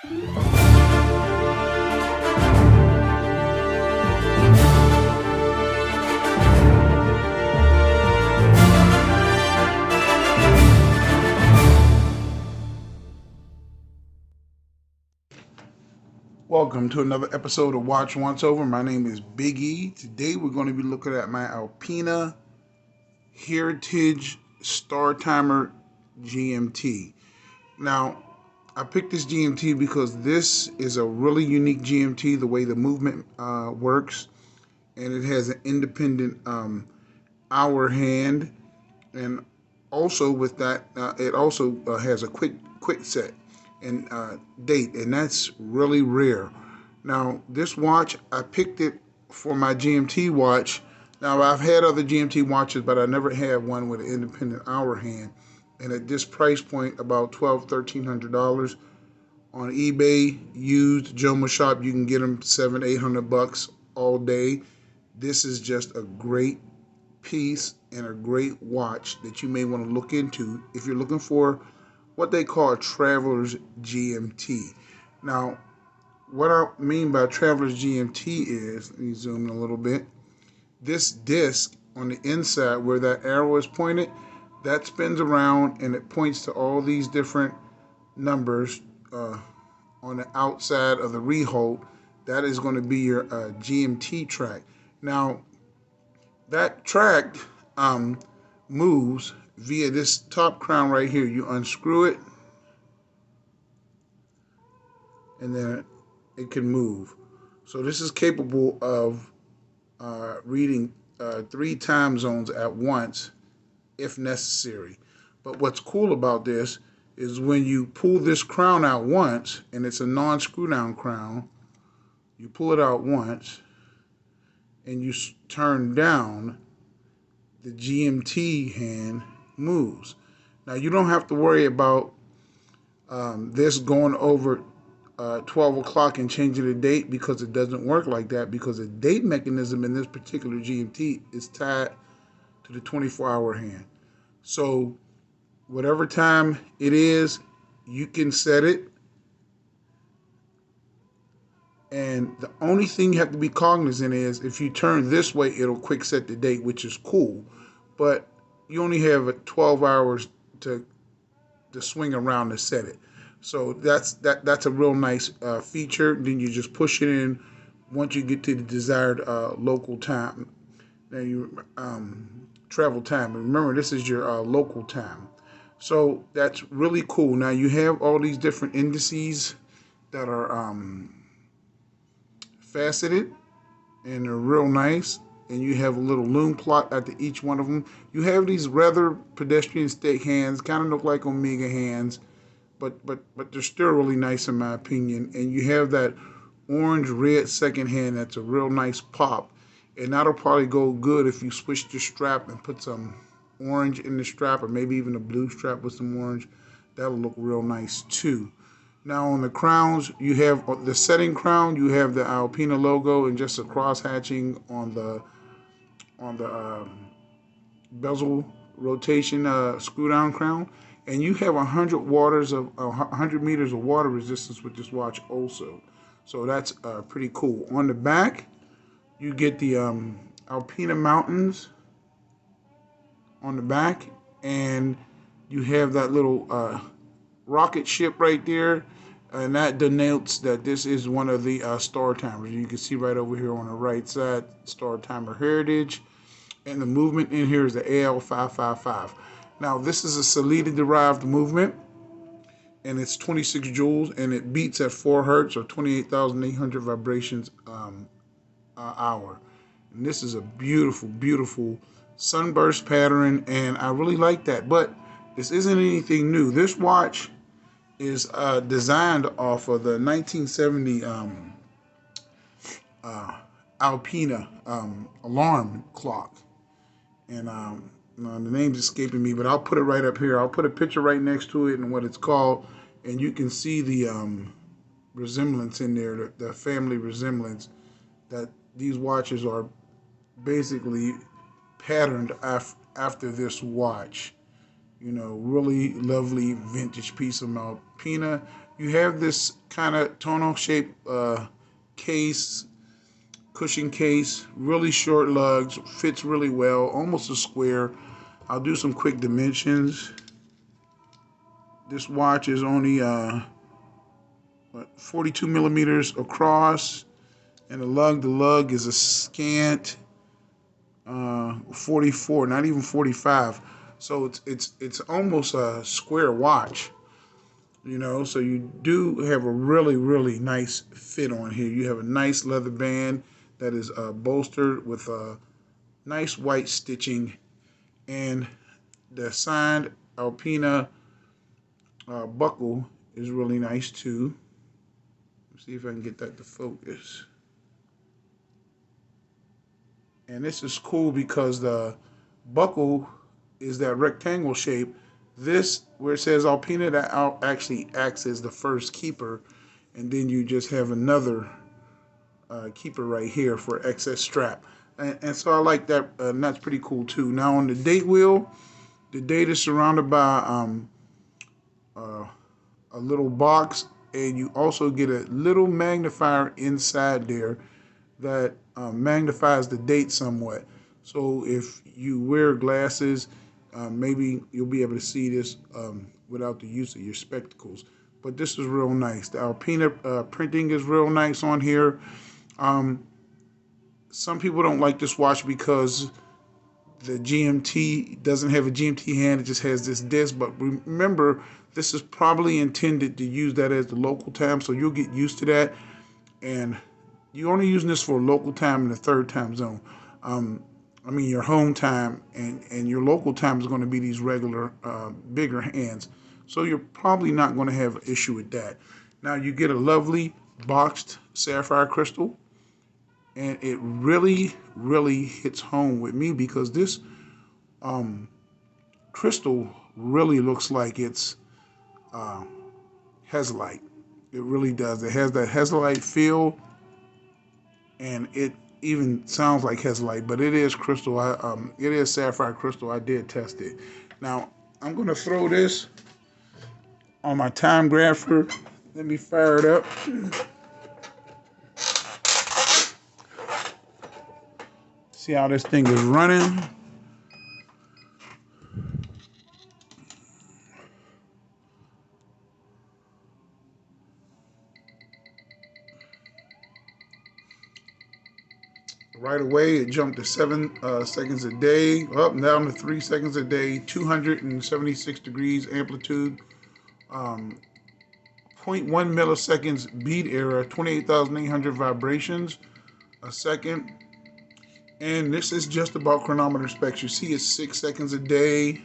Welcome to another episode of Watch Once Over. My name is Big E. Today we're going to be looking at my Alpina Heritage Startimer GMT. Now, I picked this GMT because this is a really unique GMT, the way the movement works, and it has an independent hour hand, and also with that, it also has a quick set and date, and that's really rare. Now, this watch, I picked it for my GMT watch. Now, I've had other GMT watches, but I never had one with an independent hour hand. And at this price point, about $1,200-$1,300 on eBay, used Joma Shop, you can get them $700-$800 all day. This is just a great piece and a great watch that you may want to look into if you're looking for what they call a traveler's GMT. Now, what I mean by traveler's GMT is, let me zoom in a little bit, this disc on the inside where that arrow is pointed, that spins around and it points to all these different numbers on the outside of the rehold. That is going to be your GMT track. Now, that track moves via this top crown right here. You unscrew it, and then it can move. So this is capable of reading 3 time zones at once if necessary. But what's cool about this is when you pull this crown out once, and it's a non-screw down crown, you pull it out once and you turn down, the GMT hand moves. Now, you don't have to worry about this going over 12 o'clock and changing the date, because it doesn't work like that, because the date mechanism in this particular GMT is tied to the 24-hour hand. So whatever time it is, you can set it, and the only thing you have to be cognizant is if you turn this way, it'll quick set the date, which is cool, but you only have 12 hours to swing around to set it. So that's a real nice feature. Then you just push it in once you get to the desired local time. Now you travel time. And remember, this is your local time. So that's really cool. Now you have all these different indices that are faceted, and they're real nice. And you have a little Lume plot after each one of them. You have these rather pedestrian stick hands, kind of look like Omega hands, but they're still really nice in my opinion. And you have that orange-red second hand that's a real nice pop. And that'll probably go good if you switch the strap and put some orange in the strap, or maybe even a blue strap with some orange. That'll look real nice too. Now on the crowns, you have the setting crown, you have the Alpina logo and just a cross hatching on the bezel rotation screw down crown, and you have 100 meters of water resistance with this watch also. So that's pretty cool. On the back, you get the Alpina mountains on the back, and you have that little rocket ship right there, and that denotes that this is one of the Startimers. You can see right over here on the right side, Startimer Heritage, and the movement in here is the AL-555. Now, this is a Salida derived movement, and it's 26 joules, and it beats at 4 hertz or 28,800 vibrations hour. And this is a beautiful, beautiful sunburst pattern, and I really like that. But this isn't anything new. This watch is designed off of the 1970 Alpina alarm clock. And the name's escaping me, but I'll put it right up here. I'll put a picture right next to it and what it's called, and you can see the resemblance in there, the family resemblance, that these watches are basically patterned after this watch. You know, really lovely vintage piece of Alpina. You have this kind of tonal shape case, cushion case, really short lugs, fits really well, almost a square. I'll do some quick dimensions. This watch is only 42 millimeters across, and the lug is a scant 44, not even 45. So it's almost a square watch. You know, so you do have a really nice fit on here. You have a nice leather band that is bolstered with nice white stitching, and the signed Alpina buckle is really nice too. Let's see if I can get that to focus. And this is cool because the buckle is that rectangle shape. This, where it says Alpina, that actually acts as the first keeper, and then you just have another keeper right here for excess strap. And so I like that, and that's pretty cool too. Now on the date wheel, the date is surrounded by a little box, and you also get a little magnifier inside there that magnifies the date somewhat. So if you wear glasses, maybe you'll be able to see this without the use of your spectacles. But this is real nice. The Alpina printing is real nice on here. Some people don't like this watch because the GMT doesn't have a GMT hand. It just has this disc. But remember, this is probably intended to use that as the local time, so you'll get used to that. And you're only using this for local time in the third time zone. I mean, your home time and your local time is going to be these regular, bigger hands. So you're probably not going to have an issue with that. Now you get a lovely boxed sapphire crystal, and it really hits home with me because this crystal really looks like it's Hesalite. It really does. It has that Hesalite feel, and it even sounds like Hesalite, but it is crystal. It is sapphire crystal. I did test it. Now I'm gonna throw this on my Timegrapher. Let me fire it up. See how this thing is running. Right away, it jumped to 7 seconds a day, up and down to 3 seconds a day, 276 degrees amplitude, 0.1 milliseconds beat error, 28,800 vibrations a second. And this is just about chronometer specs. You see it's 6 seconds a day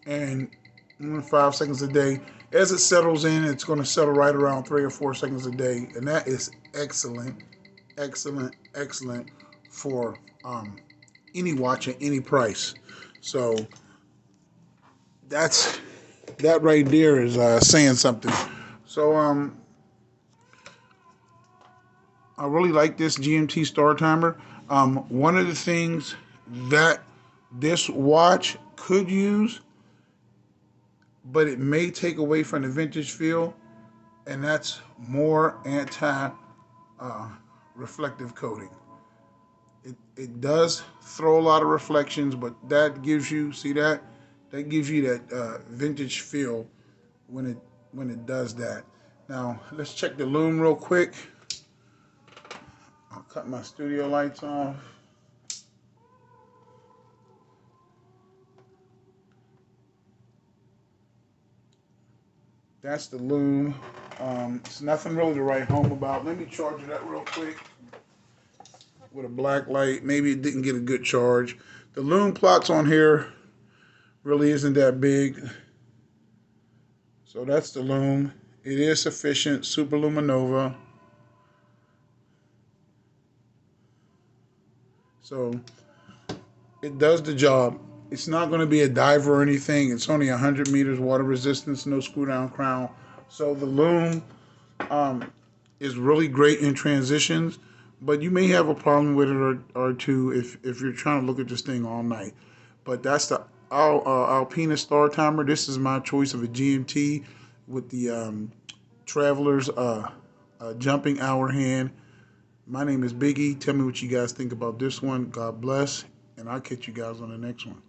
and 5 seconds a day. As it settles in, it's going to settle right around 3 or 4 seconds a day. And that is excellent for any watch at any price. So that right there is saying something. So I really like this GMT Startimer. One of the things that this watch could use, but it may take away from the vintage feel, and that's more reflective coating. It does throw a lot of reflections, but that gives you, see that? That gives you that vintage feel when it does that. Now let's check the Lume real quick. I'll cut my studio lights off. That's the Lume. It's nothing really to write home about. Let me charge it up real quick with a black light. Maybe it didn't get a good charge. The Lume plots on here really isn't that big. So that's the Lume. It is sufficient. Super Luminova. So it does the job. It's not going to be a diver or anything. It's only 100 meters water resistance, no screw down crown. So the Lume is really great in transitions, but you may have a problem with it or two if you're trying to look at this thing all night. But that's the Alpina Startimer. This is my choice of a GMT with the Traveler's jumping hour hand. My name is Biggie. Tell me what you guys think about this one. God bless, and I'll catch you guys on the next one.